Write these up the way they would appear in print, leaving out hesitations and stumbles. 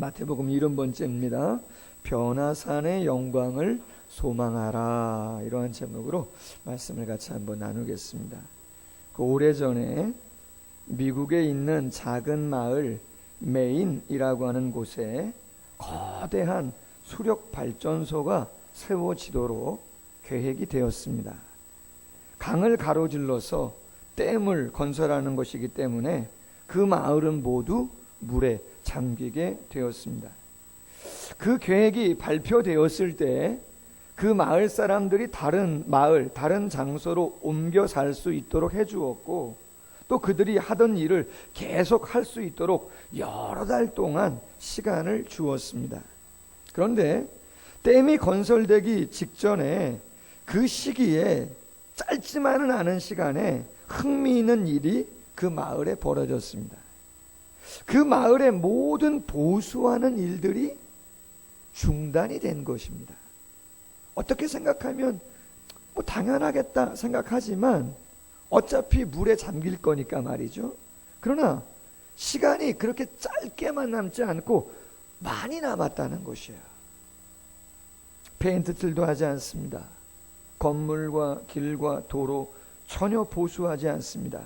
마태복음 70번째입니다. 변화산의 영광을 소망하라. 이러한 제목으로 말씀을 같이 한번 나누겠습니다. 그 오래전에 미국에 있는 작은 마을 메인이라고 하는 곳에 거대한 수력 발전소가 세워지도록 계획이 되었습니다. 강을 가로질러서 댐을 건설하는 것이기 때문에 그 마을은 모두 물에 잠기게 되었습니다. 그 계획이 발표되었을 때 그 마을 사람들이 다른 마을, 다른 장소로 옮겨 살 수 있도록 해주었고, 또 그들이 하던 일을 계속 할 수 있도록 여러 달 동안 시간을 주었습니다. 그런데 댐이 건설되기 직전에 그 시기에 짧지만은 않은 시간에 흥미있는 일이 그 마을에 벌어졌습니다. 그 마을의 모든 보수하는 일들이 중단이 된 것입니다. 어떻게 생각하면 당연하겠다 생각하지만 어차피 물에 잠길 거니까 말이죠. 그러나 시간이 그렇게 짧게만 남지 않고 많이 남았다는 것이에요. 페인트칠도 하지 않습니다. 건물과 길과 도로 전혀 보수하지 않습니다.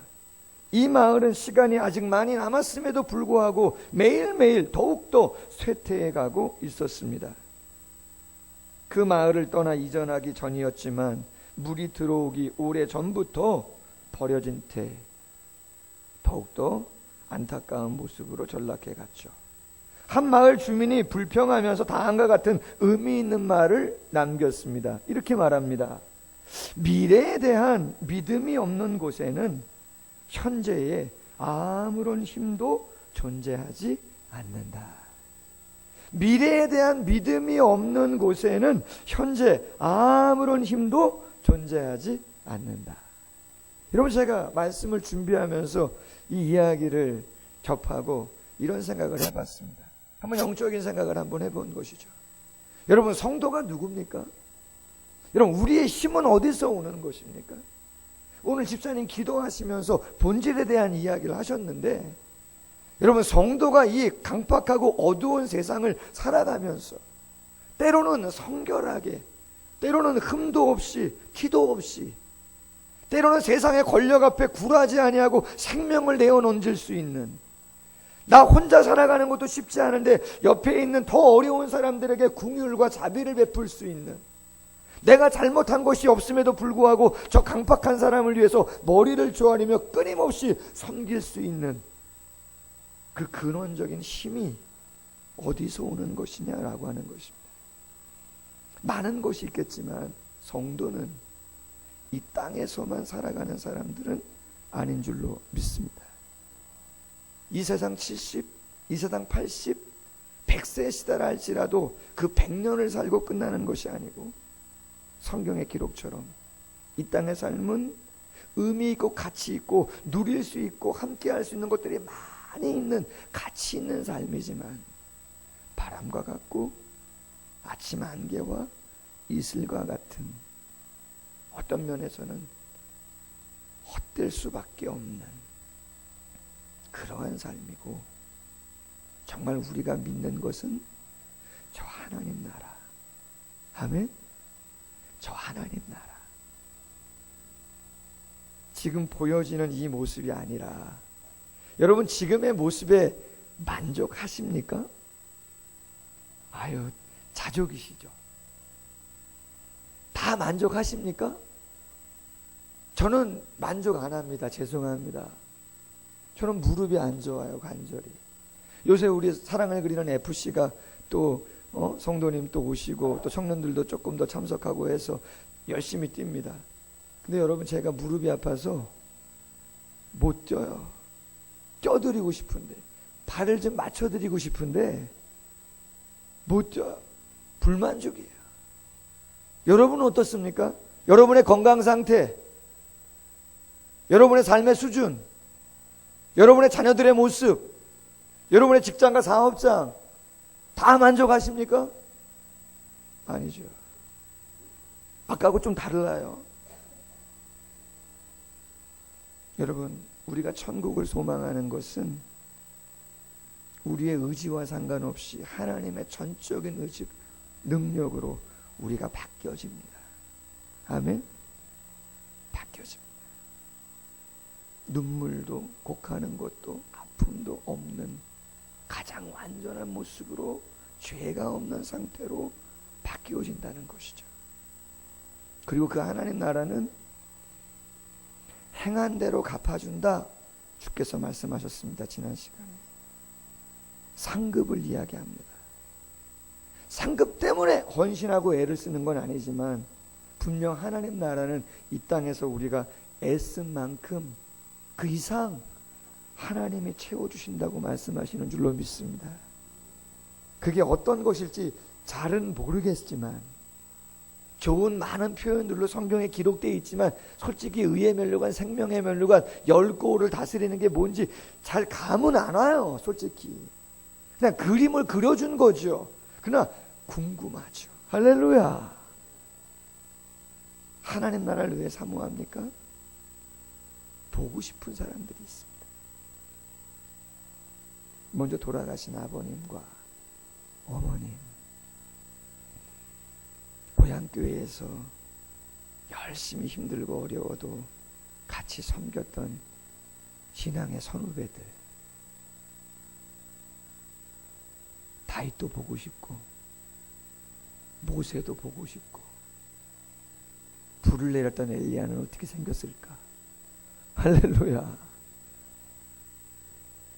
이 마을은 시간이 아직 많이 남았음에도 불구하고 매일매일 더욱더 쇠퇴해가고 있었습니다. 그 마을을 떠나 이전하기 전이었지만 물이 들어오기 오래전부터 버려진 채 더욱더 안타까운 모습으로 전락해 갔죠. 한 마을 주민이 불평하면서 다음과 같은 의미 있는 말을 남겼습니다. 이렇게 말합니다. 미래에 대한 믿음이 없는 곳에는 현재에 아무런 힘도 존재하지 않는다. 미래에 대한 믿음이 없는 곳에는 현재 아무런 힘도 존재하지 않는다. 여러분, 제가 말씀을 준비하면서 이 이야기를 접하고 이런 생각을 해봤습니다. 한번 영적인 생각을 한번 해본 것이죠. 여러분, 성도가 누굽니까? 여러분, 우리의 힘은 어디서 오는 것입니까? 오늘 집사님 기도하시면서 본질에 대한 이야기를 하셨는데, 여러분, 성도가 이 강팍하고 어두운 세상을 살아가면서 때로는 성결하게, 때로는 흠도 없이 티도 없이, 때로는 세상의 권력 앞에 굴하지 아니하고 생명을 내어 던질 수 있는, 나 혼자 살아가는 것도 쉽지 않은데 옆에 있는 더 어려운 사람들에게 긍휼과 자비를 베풀 수 있는, 내가 잘못한 것이 없음에도 불구하고 저 강팍한 사람을 위해서 머리를 조아리며 끊임없이 섬길 수 있는 그 근원적인 힘이 어디서 오는 것이냐라고 하는 것입니다. 많은 것이 있겠지만 성도는 이 땅에서만 살아가는 사람들은 아닌 줄로 믿습니다. 이 세상 70, 이 세상 80, 100세의 시대라 할지라도 그 100년을 살고 끝나는 것이 아니고, 성경의 기록처럼 이 땅의 삶은 의미 있고 가치 있고 누릴 수 있고 함께 할 수 있는 것들이 많이 있는 가치 있는 삶이지만, 바람과 같고 아침 안개와 이슬과 같은, 어떤 면에서는 헛될 수밖에 없는 그러한 삶이고, 정말 우리가 믿는 것은 저 하나님 나라. 아멘. 저 하나님 나라. 지금 보여지는 이 모습이 아니라, 여러분, 지금의 모습에 만족하십니까? 아유, 자족이시죠. 다 만족하십니까? 저는 만족 안 합니다. 죄송합니다. 저는 무릎이 안 좋아요, 관절이. 요새 우리 사랑을 그리는 FC가 또 성도님 또 오시고 또 청년들도 조금 더 참석하고 해서 열심히 뜁니다. 근데 여러분, 제가 무릎이 아파서 못 뛰어요. 뛰어드리고 싶은데, 발을 좀 맞춰드리고 싶은데 못 뛰어요. 불만족이에요. 여러분은 어떻습니까? 여러분의 건강 상태, 여러분의 삶의 수준, 여러분의 자녀들의 모습, 여러분의 직장과 사업장 다 만족하십니까? 아니죠. 아까하고 좀 달라요. 여러분, 우리가 천국을 소망하는 것은 우리의 의지와 상관없이 하나님의 전적인 의지, 능력으로 우리가 바뀌어집니다. 아멘. 바뀌어집니다. 눈물도 곡하는 것도 아픔도 없는 가장 완전한 모습으로 죄가 없는 상태로 바뀌어진다는 것이죠. 그리고 그 하나님 나라는 행한 대로 갚아준다. 주께서 말씀하셨습니다. 지난 시간에 상급을 이야기합니다. 상급 때문에 헌신하고 애를 쓰는 건 아니지만 분명 하나님 나라는 이 땅에서 우리가 애쓴 만큼 그 이상 하나님이 채워주신다고 말씀하시는 줄로 믿습니다. 그게 어떤 것일지 잘은 모르겠지만 좋은 많은 표현들로 성경에 기록되어 있지만 솔직히 의의 면류관, 생명의 면류관, 10고를 다스리는 게 뭔지 잘 감은 안 와요. 솔직히 그냥 그림을 그려준 거죠. 그러나 궁금하죠. 할렐루야. 하나님 나라를 왜 사모합니까? 보고 싶은 사람들이 있습니다. 먼저 돌아가신 아버님과 어머님, 고향교회에서 열심히 힘들고 어려워도 같이 섬겼던 신앙의 선후배들, 다윗도 보고 싶고 모세도 보고 싶고 불을 내렸던 엘리야는 어떻게 생겼을까? 할렐루야.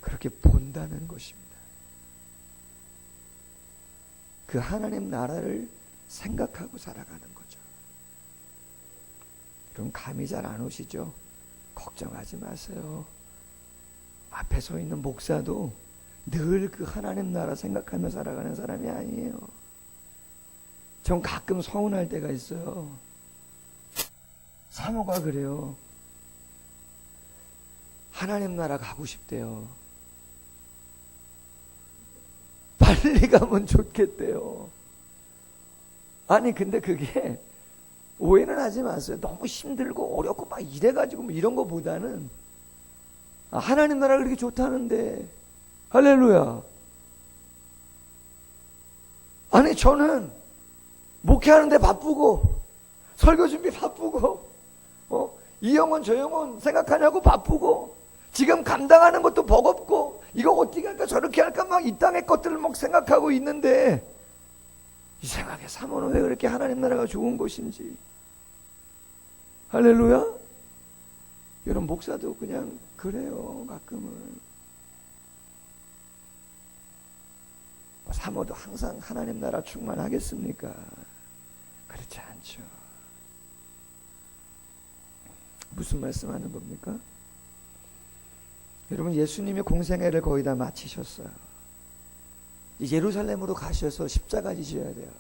그렇게 본다는 것입니다. 그 하나님 나라를 생각하고 살아가는 거죠. 그럼 감이 잘 안 오시죠? 걱정하지 마세요. 앞에 서 있는 목사도 늘 그 하나님 나라 생각하며 살아가는 사람이 아니에요. 전 가끔 서운할 때가 있어요. 사모가 그래요. 하나님 나라 가고 싶대요. 빨리 가면 좋겠대요. 아니 근데 그게 오해는 하지 마세요. 너무 힘들고 어렵고 막 이래가지고 뭐 이런 거보다는 하나님 나라가 그렇게 좋다는데 할렐루야. 아니 저는 목회하는데 바쁘고 설교 준비 바쁘고 이 영혼 저 영혼 생각하냐고 바쁘고 지금 감당하는 것도 버겁고 이거 어떻게 할까 저렇게 할까 막 이 땅의 것들을 막 생각하고 있는데 이상하게 사모는 왜 그렇게 하나님 나라가 좋은 것인지. 할렐루야. 여러분 목사도 그냥 그래요. 가끔은 사모도 항상 하나님 나라 충만하겠습니까? 그렇지 않죠. 무슨 말씀하는 겁니까? 여러분 예수님이 공생애를 거의 다 마치셨어요. 예루살렘으로 가셔서 십자가 지셔야 돼요.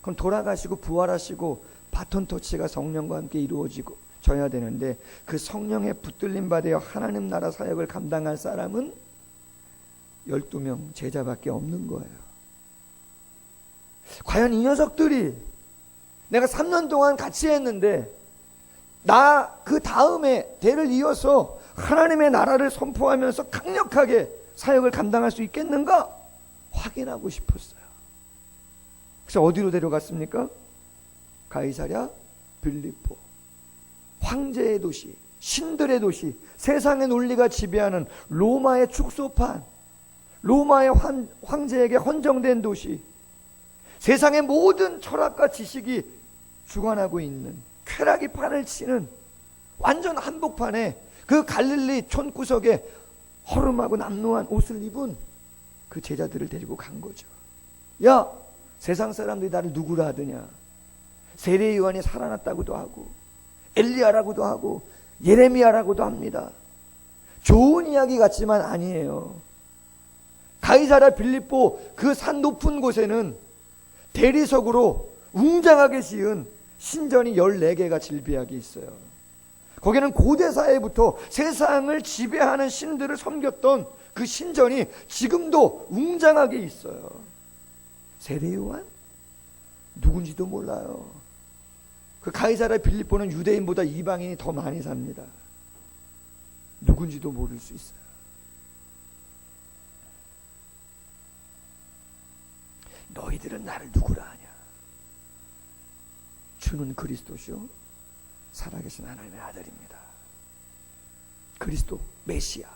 그럼 돌아가시고 부활하시고 바톤 터치가 성령과 함께 이루어지고 져야 되는데 그 성령의 붙들림 받아 하나님 나라 사역을 감당할 사람은 12명 제자밖에 없는 거예요. 과연 이 녀석들이 내가 3년 동안 같이 했는데 나 그 다음에 대를 이어서 하나님의 나라를 선포하면서 강력하게 사역을 감당할 수 있겠는가? 확인하고 싶었어요. 그래서 어디로 데려갔습니까? 가이사랴 빌립보. 황제의 도시, 신들의 도시, 세상의 논리가 지배하는 로마의 축소판, 로마의 황제에게 헌정된 도시, 세상의 모든 철학과 지식이 주관하고 있는 쾌락이 판을 치는 완전 한복판에 그 갈릴리 촌구석에 허름하고 남루한 옷을 입은 그 제자들을 데리고 간 거죠. 야, 세상 사람들이 나를 누구라 하더냐? 세례 요한이 살아났다고도 하고 엘리야라고도 하고 예레미야라고도 합니다. 좋은 이야기 같지만 아니에요. 가이사랴 빌립보 그 산 높은 곳에는 대리석으로 웅장하게 지은 신전이 14개가 질비하게 있어요. 거기는 고대 사회부터 세상을 지배하는 신들을 섬겼던 그 신전이 지금도 웅장하게 있어요. 세례 요한? 누군지도 몰라요. 그 가이사랴 빌립보는 유대인보다 이방인이 더 많이 삽니다. 누군지도 모를 수 있어요. 너희들은 나를 누구라 하냐? 주는 그리스도시요 살아계신 하나님의 아들입니다. 그리스도 메시아,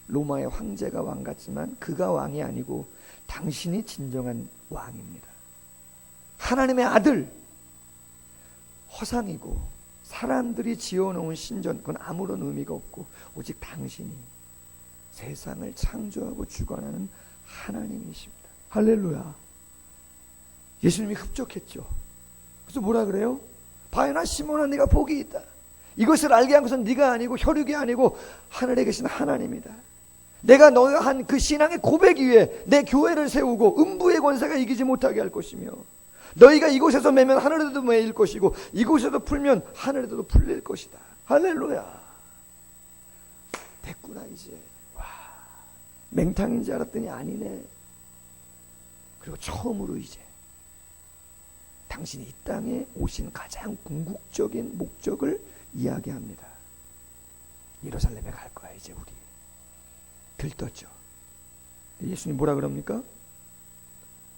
로마의 황제가 왕 같지만 그가 왕이 아니고 당신이 진정한 왕입니다. 하나님의 아들, 허상이고 사람들이 지어놓은 신전, 그건 아무런 의미가 없고 오직 당신이 세상을 창조하고 주관하는 하나님이십니다. 할렐루야. 예수님이 흡족했죠. 그래서 뭐라 그래요? 바요나 시몬아, 네가 복이 있다. 이것을 알게 한 것은 네가 아니고 혈육이 아니고 하늘에 계신 하나님이다. 내가 너희가 한 그 신앙의 고백 위에 내 교회를 세우고 음부의 권세가 이기지 못하게 할 것이며, 너희가 이곳에서 매면 하늘에도 매일 것이고 이곳에서 풀면 하늘에도 풀릴 것이다. 할렐루야. 됐구나 이제. 와, 맹탕인 줄 알았더니 아니네. 그리고 처음으로 이제 당신이 이 땅에 오신 가장 궁극적인 목적을 이야기합니다. 예루살렘에 갈 거야 이제 우리. 들떴죠. 예수님 뭐라 그럽니까?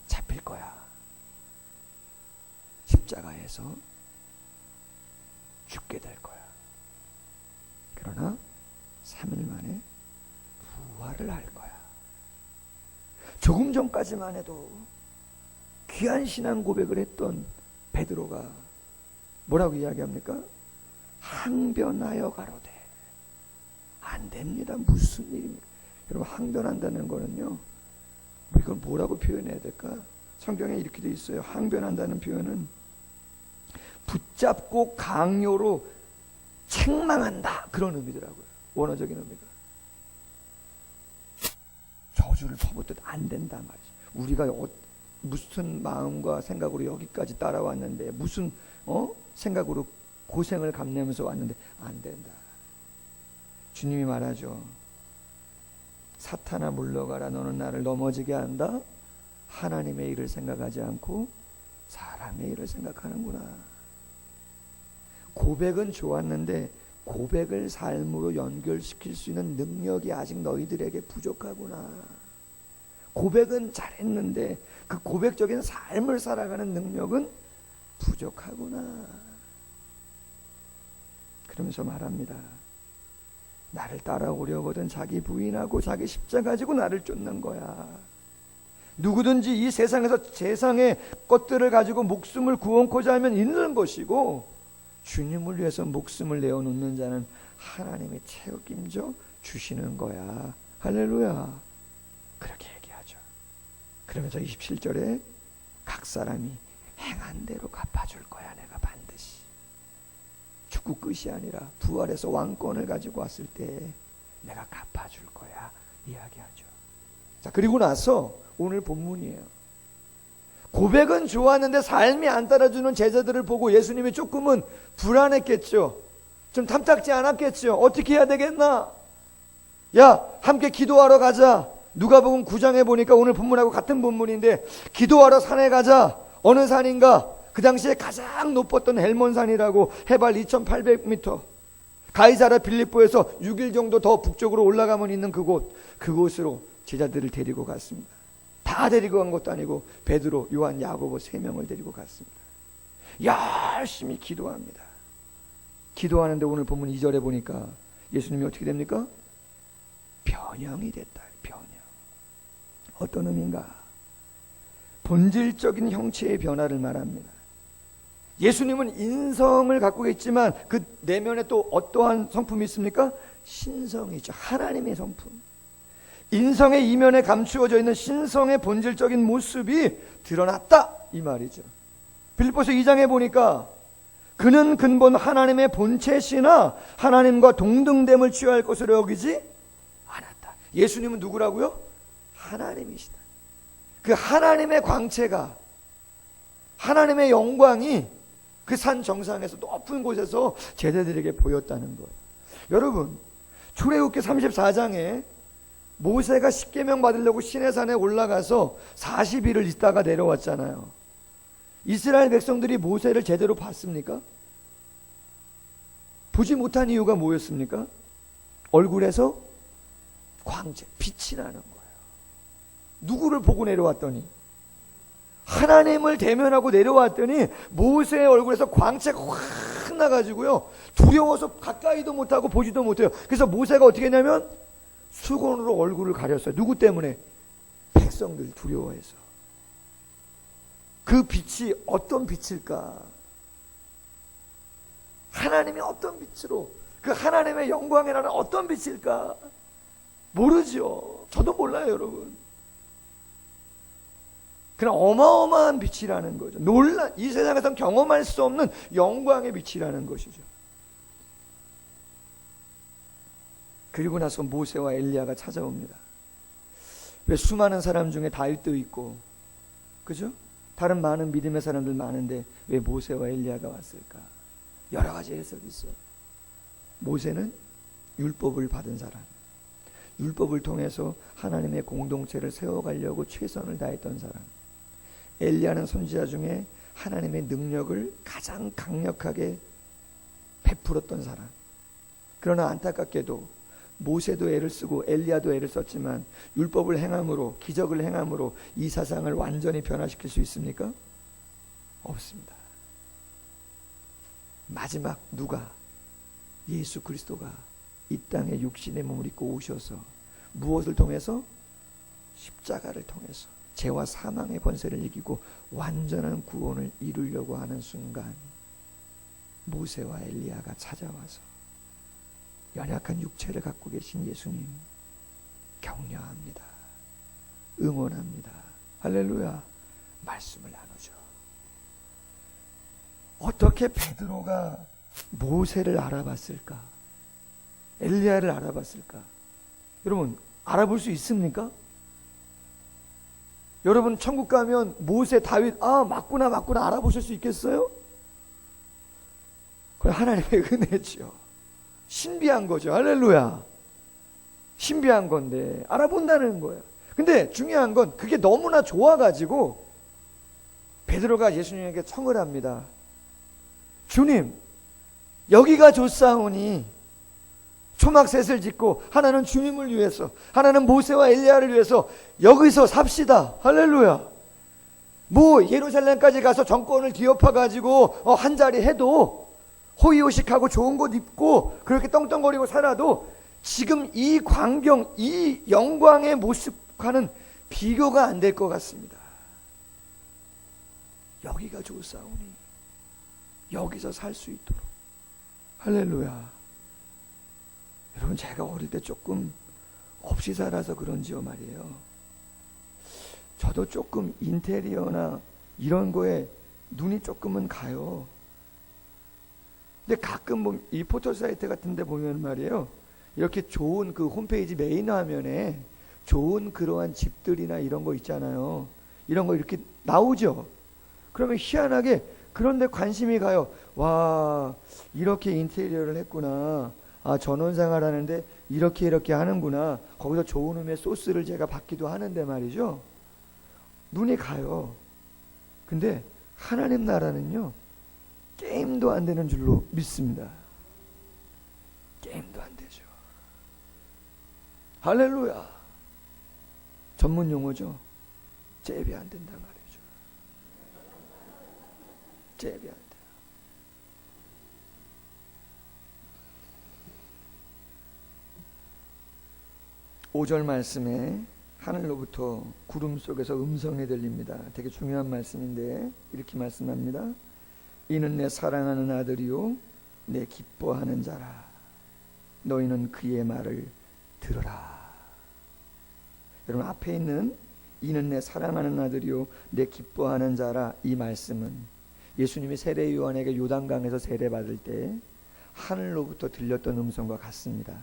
잡힐 거야. 십자가에서 죽게 될 거야. 그러나 3일 만에 부활을 할 거야. 조금 전까지만 해도 귀한 신앙 고백을 했던 베드로가 뭐라고 이야기합니까? 항변하여 가로되. 안 됩니다. 무슨 일입니까? 여러분, 항변한다는 거는요, 이걸 뭐라고 표현해야 될까? 성경에 이렇게 돼 있어요. 항변한다는 표현은 붙잡고 강요로 책망한다, 그런 의미더라고요. 원어적인 의미가. 저주를 퍼붓듯 안 된다 말이죠. 우리가 무슨 마음과 생각으로 여기까지 따라왔는데, 무슨 생각으로 고생을 감내면서 왔는데 안 된다. 주님이 말하죠. 사탄아 물러가라. 너는 나를 넘어지게 한다. 하나님의 일을 생각하지 않고 사람의 일을 생각하는구나. 고백은 좋았는데 고백을 삶으로 연결시킬 수 있는 능력이 아직 너희들에게 부족하구나. 고백은 잘했는데 그 고백적인 삶을 살아가는 능력은 부족하구나. 그러면서 말합니다. 나를 따라오려거든 자기 부인하고 자기 십자가 가지고 나를 쫓는 거야. 누구든지 이 세상에서 세상의 것들을 가지고 목숨을 구원코자 하면 잃는 것이고, 주님을 위해서 목숨을 내어놓는 자는 하나님이 책임져 주시는 거야. 할렐루야. 그렇게 얘기하죠. 그러면서 27절에 각 사람이 행한 대로 갚아줄 거야. 내가 반드시. 죽고 끝이 아니라 부활해서 왕권을 가지고 왔을 때 내가 갚아줄 거야 이야기하죠. 자, 그리고 나서 오늘 본문이에요. 고백은 좋았는데 삶이 안 따라주는 제자들을 보고 예수님이 조금은 불안했겠죠. 좀 탐탁지 않았겠죠. 어떻게 해야 되겠나? 야, 함께 기도하러 가자. 누가복음 9장에 보니까 오늘 본문하고 같은 본문인데, 기도하러 산에 가자. 어느 산인가? 그 당시에 가장 높았던 헬몬산이라고, 해발 2800m, 가이사랴 빌립보에서 6일 정도 더 북쪽으로 올라가면 있는 그곳으로 제자들을 데리고 갔습니다. 다 데리고 간 것도 아니고 베드로, 요한, 야고보 3명을 데리고 갔습니다. 열심히 기도합니다. 기도하는데 오늘 본문 2절에 보니까 예수님이 어떻게 됩니까? 변형이 됐다. 변형. 어떤 의미인가? 본질적인 형체의 변화를 말합니다. 예수님은 인성을 갖고 있지만 그 내면에 또 어떠한 성품이 있습니까? 신성이죠. 하나님의 성품. 인성의 이면에 감추어져 있는 신성의 본질적인 모습이 드러났다, 이 말이죠. 빌립보서 2장에 보니까 그는 근본 하나님의 본체시나 하나님과 동등됨을 취할 것으로 여기지 않았다. 예수님은 누구라고요? 하나님이시다. 그 하나님의 광채가, 하나님의 영광이 그 산 정상에서 높은 곳에서 제자들에게 보였다는 거예요. 여러분, 출애굽기 34장에 모세가 십계명 받으려고 시내산에 올라가서 40일을 있다가 내려왔잖아요. 이스라엘 백성들이 모세를 제대로 봤습니까? 보지 못한 이유가 뭐였습니까? 얼굴에서 광채, 빛이 나는 거예요. 누구를 보고 내려왔더니? 하나님을 대면하고 내려왔더니 모세의 얼굴에서 광채가 확 나가지고요, 두려워서 가까이도 못하고 보지도 못해요. 그래서 모세가 어떻게 했냐면 수건으로 얼굴을 가렸어요. 누구 때문에? 백성들 두려워해서. 그 빛이 어떤 빛일까? 하나님이 어떤 빛으로, 그 하나님의 영광의 나라는 어떤 빛일까? 모르죠. 저도 몰라요, 여러분. 그냥 어마어마한 빛이라는 거죠. 이 세상에선 경험할 수 없는 영광의 빛이라는 것이죠. 그리고 나서 모세와 엘리야가 찾아옵니다. 왜 수많은 사람 중에 다윗도 있고, 그죠? 다른 많은 믿음의 사람들 많은데 왜 모세와 엘리야가 왔을까? 여러 가지 해석이 있어요. 모세는 율법을 받은 사람, 율법을 통해서 하나님의 공동체를 세워가려고 최선을 다했던 사람. 엘리야는 선지자 중에 하나님의 능력을 가장 강력하게 베풀었던 사람. 그러나 안타깝게도 모세도 애를 쓰고 엘리야도 애를 썼지만 율법을 행함으로, 기적을 행함으로 이 사상을 완전히 변화시킬 수 있습니까? 없습니다. 마지막 누가? 예수 그리스도가 이 땅에 육신의 몸을 입고 오셔서 무엇을 통해서? 십자가를 통해서 죄와 사망의 권세를 이기고 완전한 구원을 이루려고 하는 순간 모세와 엘리야가 찾아와서 연약한 육체를 갖고 계신 예수님 격려합니다. 응원합니다. 할렐루야. 말씀을 나누죠. 어떻게 베드로가 모세를 알아봤을까? 엘리야를 알아봤을까? 여러분, 알아볼 수 있습니까? 여러분, 천국 가면 모세, 다윗, 맞구나 알아보실 수 있겠어요? 그건 하나님의 은혜죠. 신비한 거죠. 할렐루야. 신비한 건데 알아본다는 거예요. 근데 중요한 건 그게 너무나 좋아가지고 베드로가 예수님에게 청을 합니다. 주님, 여기가 좋사오니 초막셋을 짓고 하나는 주님을 위해서, 하나는 모세와 엘리야를 위해서 여기서 삽시다. 할렐루야. 뭐 예루살렘까지 가서 정권을 뒤엎어가지고 한 자리 해도, 호의호식하고 좋은 곳 입고 그렇게 떵떵거리고 살아도 지금 이 광경, 이 영광의 모습과는 비교가 안 될 것 같습니다. 여기가 좋사오니 여기서 살 수 있도록. 할렐루야. 여러분, 제가 어릴 때 조금 없이 살아서 그런지요 말이에요. 저도 조금 인테리어나 이런 거에 눈이 조금은 가요. 근데 가끔 이 포털 사이트 같은 데 보면 말이에요, 이렇게 좋은 그 홈페이지 메인 화면에 좋은 그러한 집들이나 이런 거 있잖아요. 이런 거 이렇게 나오죠. 그러면 희한하게 그런데 관심이 가요. 와, 이렇게 인테리어를 했구나. 전원생활 하는데 이렇게 하는구나. 거기서 좋은 음의 소스를 제가 받기도 하는데 말이죠. 눈이 가요. 근데 하나님 나라는요, 게임도 안 되는 줄로 믿습니다. 게임도 안 되죠. 할렐루야. 전문 용어죠. 잽이 안 된단 말이죠. 잽이 안 돼요. 5절 말씀에 하늘로부터 구름 속에서 음성이 들립니다. 되게 중요한 말씀인데 이렇게 말씀합니다. 이는 내 사랑하는 아들이요 내 기뻐하는 자라. 너희는 그의 말을 들으라. 여러분, 앞에 있는 이는 내 사랑하는 아들이요 내 기뻐하는 자라, 이 말씀은 예수님이 세례 요한에게 요단강에서 세례받을 때 하늘로부터 들렸던 음성과 같습니다.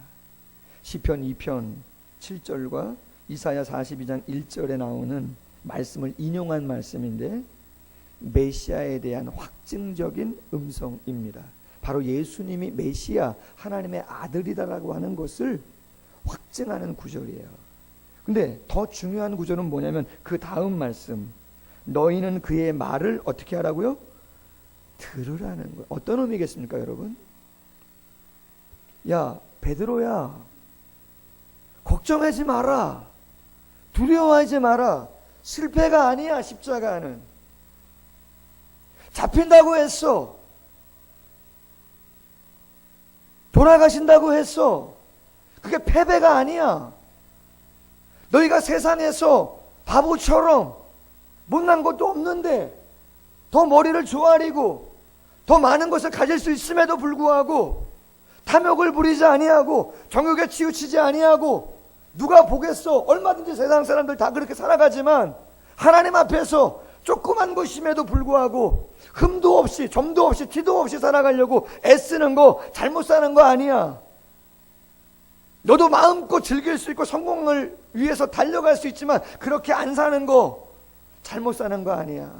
시편 2편 7절과 이사야 42장 1절에 나오는 말씀을 인용한 말씀인데 메시아에 대한 확증적인 음성입니다. 바로 예수님이 메시아, 하나님의 아들이다라고 하는 것을 확증하는 구절이에요. 근데 더 중요한 구절은 뭐냐면 그 다음 말씀, 너희는 그의 말을 어떻게 하라고요? 들으라는 거예요. 어떤 의미겠습니까, 여러분? 야, 베드로야, 걱정하지 마라. 두려워하지 마라. 실패가 아니야, 십자가는. 잡힌다고 했어. 돌아가신다고 했어. 그게 패배가 아니야. 너희가 세상에서 바보처럼 못난 것도 없는데 더 머리를 조아리고 더 많은 것을 가질 수 있음에도 불구하고 탐욕을 부리지 아니하고 정욕에 치우치지 아니하고 누가 보겠어? 얼마든지 세상 사람들 다 그렇게 살아가지만 하나님 앞에서 조그만 것임에도 불구하고 흠도 없이 점도 없이 티도 없이 살아가려고 애쓰는 거 잘못 사는 거 아니야. 너도 마음껏 즐길 수 있고 성공을 위해서 달려갈 수 있지만 그렇게 안 사는 거 잘못 사는 거 아니야.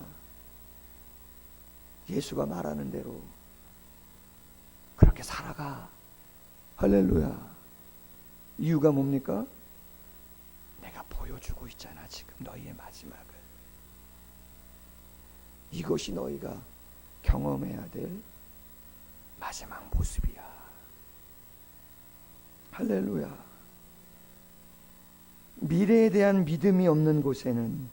예수가 말하는 대로 그렇게 살아가. 할렐루야. 이유가 뭡니까? 내가 보여주고 있잖아, 지금 너희의 마지막을. 이것이 너희가 경험해야 될 마지막 모습이야. 할렐루야. 미래에 대한 믿음이 없는 곳에는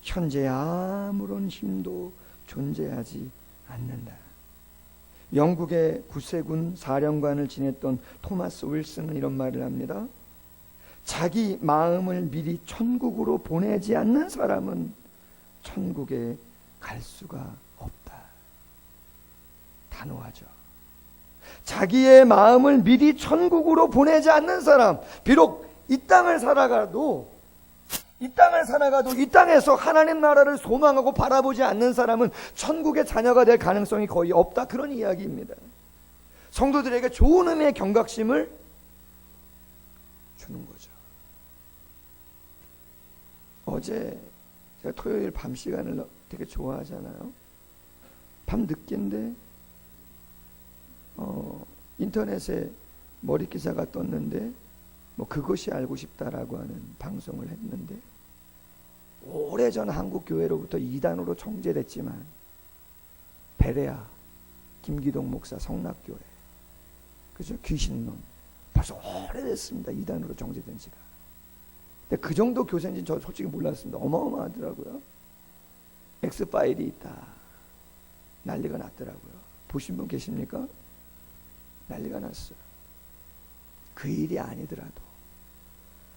현재 아무런 힘도 존재하지 않는다. 영국의 구세군 사령관을 지냈던 토마스 윌슨은 이런 말을 합니다. 자기 마음을 미리 천국으로 보내지 않는 사람은 천국에 갈 수가 없다. 단호하죠. 자기의 마음을 미리 천국으로 보내지 않는 사람, 비록 이 땅을 살아가도 이 땅에서 하나님 나라를 소망하고 바라보지 않는 사람은 천국의 자녀가 될 가능성이 거의 없다. 그런 이야기입니다. 성도들에게 좋은 의미의 경각심을 주는 거죠. 어제 제가 토요일 밤 시간을 되게 좋아하잖아요. 밤 늦게인데 인터넷에 머리 기사가 떴는데 뭐 그것이 알고 싶다라고 하는 방송을 했는데 오래전 한국 교회로부터 이단으로 정죄됐지만 베레아 김기동 목사 성락교회, 그죠? 귀신론 벌써 오래됐습니다. 이단으로 정죄된 지가. 근데 그 정도 교사인지는 저 솔직히 몰랐습니다. 어마어마하더라고요. 엑스파일이 있다. 난리가 났더라고요. 보신 분 계십니까? 난리가 났어요. 그 일이 아니더라도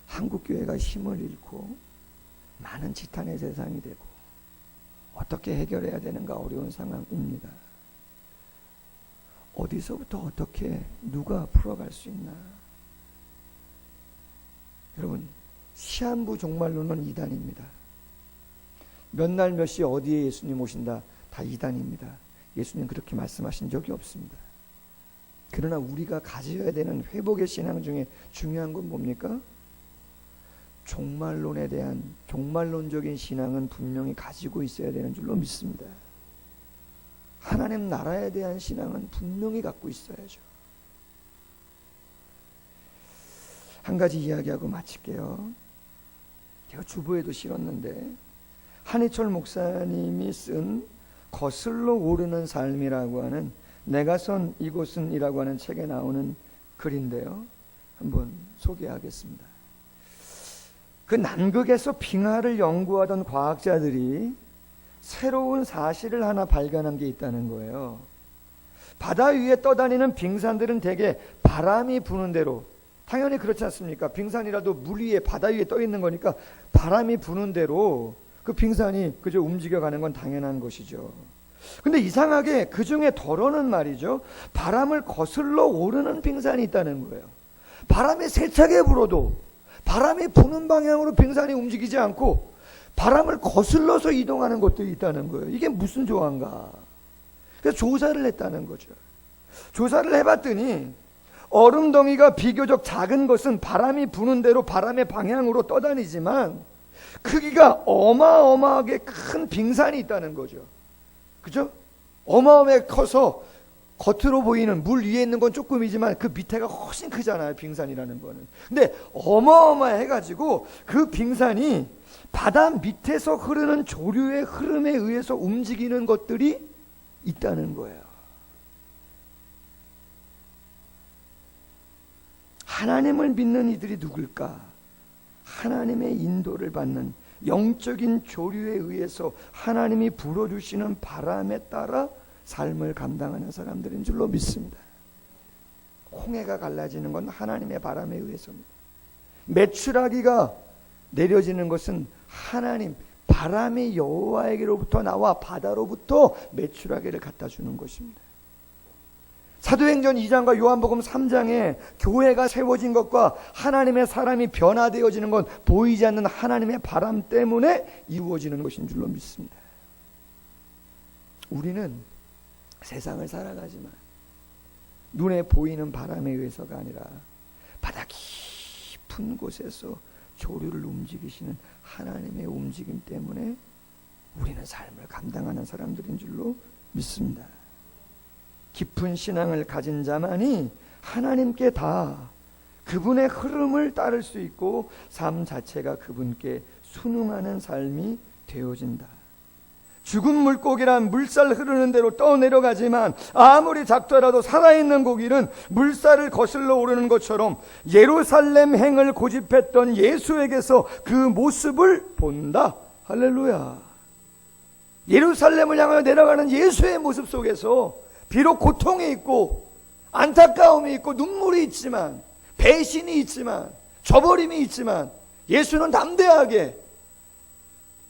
한국교회가 힘을 잃고 많은 지탄의 대상이 되고 어떻게 해결해야 되는가 어려운 상황입니다. 어디서부터 어떻게 누가 풀어갈 수 있나? 여러분, 시한부 종말론은 이단입니다. 몇 날 몇 시 어디에 예수님 오신다 다 이단입니다. 예수님 그렇게 말씀하신 적이 없습니다. 그러나 우리가 가져야 되는 회복의 신앙 중에 중요한 건 뭡니까? 종말론에 대한 종말론적인 신앙은 분명히 가지고 있어야 되는 줄로 믿습니다. 하나님 나라에 대한 신앙은 분명히 갖고 있어야죠. 한 가지 이야기하고 마칠게요. 제가 주보에도 실었는데 한희철 목사님이 쓴 거슬러 오르는 삶이라고 하는 내가 선 이곳은 이라고 하는 책에 나오는 글인데요. 한번 소개하겠습니다. 그 남극에서 빙하를 연구하던 과학자들이 새로운 사실을 하나 발견한 게 있다는 거예요. 바다 위에 떠다니는 빙산들은 대개 바람이 부는 대로, 당연히 그렇지 않습니까? 빙산이라도 물 위에 바다 위에 떠 있는 거니까 바람이 부는 대로 그 빙산이 그저 움직여가는 건 당연한 것이죠. 근데 이상하게 그 중에 덜어는 말이죠, 바람을 거슬러 오르는 빙산이 있다는 거예요. 바람이 세차게 불어도 바람이 부는 방향으로 빙산이 움직이지 않고 바람을 거슬러서 이동하는 것들이 있다는 거예요. 이게 무슨 조화인가? 그래서 조사를 했다는 거죠. 조사를 해봤더니 얼음덩이가 비교적 작은 것은 바람이 부는 대로 바람의 방향으로 떠다니지만 크기가 어마어마하게 큰 빙산이 있다는 거죠. 그죠? 어마어마하게 커서 겉으로 보이는 물 위에 있는 건 조금이지만 그 밑에가 훨씬 크잖아요, 빙산이라는 거는. 근데 어마어마해가지고 그 빙산이 바다 밑에서 흐르는 조류의 흐름에 의해서 움직이는 것들이 있다는 거예요. 하나님을 믿는 이들이 누굴까? 하나님의 인도를 받는 영적인 조류에 의해서 하나님이 불어주시는 바람에 따라 삶을 감당하는 사람들인 줄로 믿습니다. 홍해가 갈라지는 건 하나님의 바람에 의해서입니다. 메추라기가 내려지는 것은 하나님, 바람이 여호와에게로부터 나와 바다로부터 메추라기를 갖다 주는 것입니다. 사도행전 2장과 요한복음 3장에 교회가 세워진 것과 하나님의 사람이 변화되어지는 건 보이지 않는 하나님의 바람 때문에 이루어지는 것인 줄로 믿습니다. 우리는 세상을 살아가지만 눈에 보이는 바람에 의해서가 아니라 바다 깊은 곳에서 조류를 움직이시는 하나님의 움직임 때문에 우리는 삶을 감당하는 사람들인 줄로 믿습니다. 깊은 신앙을 가진 자만이 하나님께 다 그분의 흐름을 따를 수 있고 삶 자체가 그분께 순응하는 삶이 되어진다. 죽은 물고기란 물살 흐르는 대로 떠내려가지만 아무리 작더라도 살아있는 고기는 물살을 거슬러 오르는 것처럼 예루살렘 행을 고집했던 예수에게서 그 모습을 본다. 할렐루야. 예루살렘을 향하여 내려가는 예수의 모습 속에서 비록 고통이 있고 안타까움이 있고 눈물이 있지만 배신이 있지만 저버림이 있지만 예수는 담대하게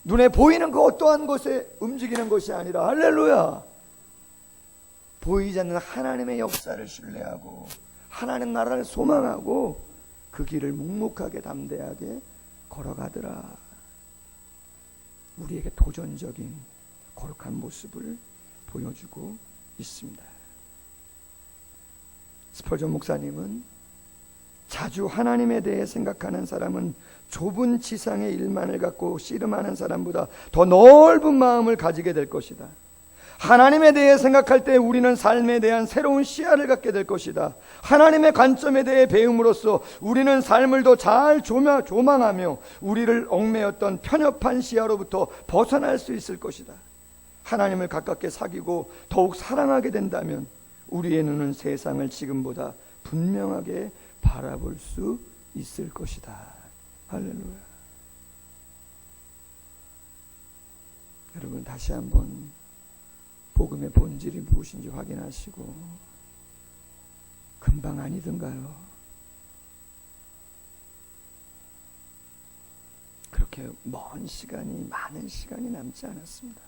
눈에 보이는 그 어떠한 것에 움직이는 것이 아니라 할렐루야, 보이지 않는 하나님의 역사를 신뢰하고 하나님 나라를 소망하고 그 길을 묵묵하게 담대하게 걸어가더라. 우리에게 도전적인 거룩한 모습을 보여주고 있습니다. 스펄전 목사님은 자주 하나님에 대해 생각하는 사람은 좁은 지상의 일만을 갖고 씨름하는 사람보다 더 넓은 마음을 가지게 될 것이다. 하나님에 대해 생각할 때 우리는 삶에 대한 새로운 시야를 갖게 될 것이다. 하나님의 관점에 대해 배움으로써 우리는 삶을 더 잘 조망하며 우리를 얽매였던 편협한 시야로부터 벗어날 수 있을 것이다. 하나님을 가깝게 사귀고 더욱 사랑하게 된다면 우리의 눈은 세상을 지금보다 분명하게 바라볼 수 있을 것이다. 할렐루야. 여러분 다시 한번 복음의 본질이 무엇인지 확인하시고 금방 아니던가요? 그렇게 먼 시간이, 많은 시간이 남지 않았습니다.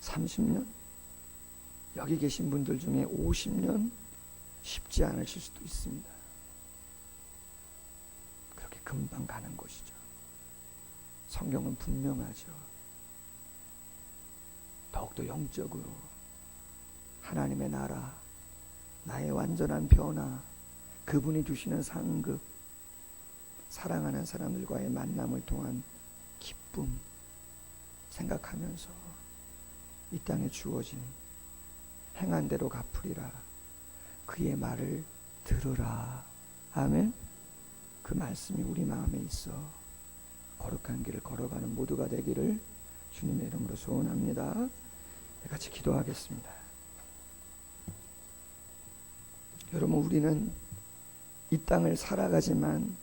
30년? 여기 계신 분들 중에 50년 쉽지 않으실 수도 있습니다. 그렇게 금방 가는 것이죠. 성경은 분명하죠. 더욱더 영적으로 하나님의 나라, 나의 완전한 변화, 그분이 주시는 상급, 사랑하는 사람들과의 만남을 통한 기쁨 생각하면서 이 땅에 주어진 행한 대로 갚으리라, 그의 말을 들으라. 아멘. 그 말씀이 우리 마음에 있어 거룩한 길을 걸어가는 모두가 되기를 주님의 이름으로 소원합니다. 같이 기도하겠습니다. 여러분, 우리는 이 땅을 살아가지만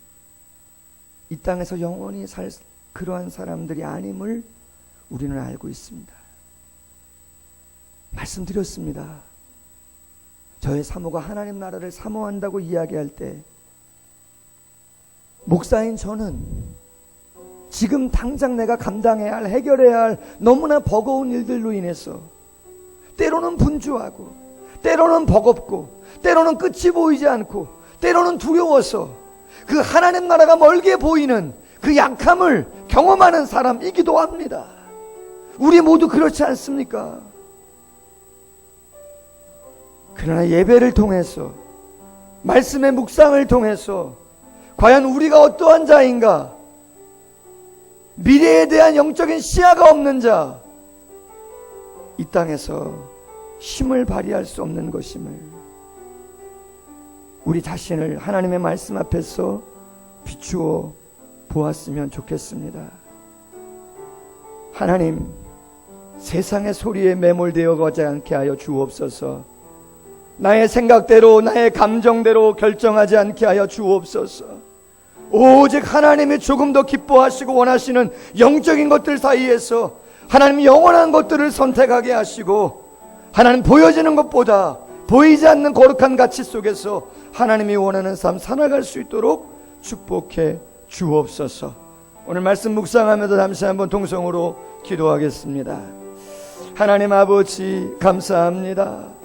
이 땅에서 영원히 살 그러한 사람들이 아님을 우리는 알고 있습니다. 말씀드렸습니다. 저의 사모가 하나님 나라를 사모한다고 이야기할 때 목사인 저는 지금 당장 내가 감당해야 할, 해결해야 할 너무나 버거운 일들로 인해서 때로는 분주하고 때로는 버겁고 때로는 끝이 보이지 않고 때로는 두려워서 그 하나님 나라가 멀게 보이는 그 약함을 경험하는 사람이기도 합니다. 우리 모두 그렇지 않습니까? 그러나 예배를 통해서, 말씀의 묵상을 통해서 과연 우리가 어떠한 자인가, 미래에 대한 영적인 시야가 없는 자, 이 땅에서 힘을 발휘할 수 없는 것임을 우리 자신을 하나님의 말씀 앞에서 비추어 보았으면 좋겠습니다. 하나님, 세상의 소리에 매몰되어 가지 않게 하여 주옵소서. 나의 생각대로, 나의 감정대로 결정하지 않게 하여 주옵소서. 오직 하나님이 조금 더 기뻐하시고 원하시는 영적인 것들 사이에서 하나님 영원한 것들을 선택하게 하시고, 하나님 보여지는 것보다 보이지 않는 거룩한 가치 속에서 하나님이 원하는 삶 살아갈 수 있도록 축복해 주옵소서. 오늘 말씀 묵상하면서 잠시 한번 동성으로 기도하겠습니다. 하나님 아버지 감사합니다.